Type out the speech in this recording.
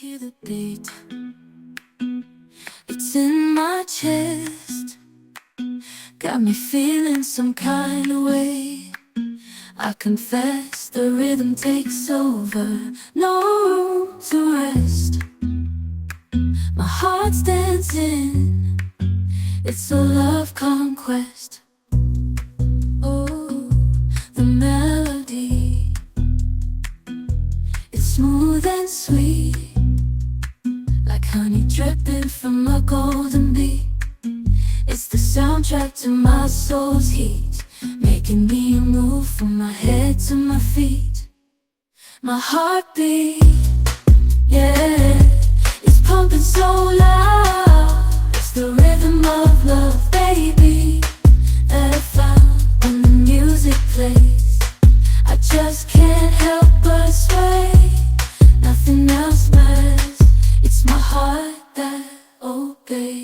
hear the beat, it's in my chest, got me feeling some kind of way. I confess the rhythm takes over, no room to rest. My heart's dancing, it's a love conquest. Oh, the melody, it's smooth and sweet, like honey dripping from a golden bee. It's the soundtrack to my soul's heat, making me move from my head to my feet. My heartbeat, yeah, it's pumping so loud. It's the rhythm of love, baby, that I found when the music plays. I just can't help but sway, nothing else matters. It's my heart that obeys.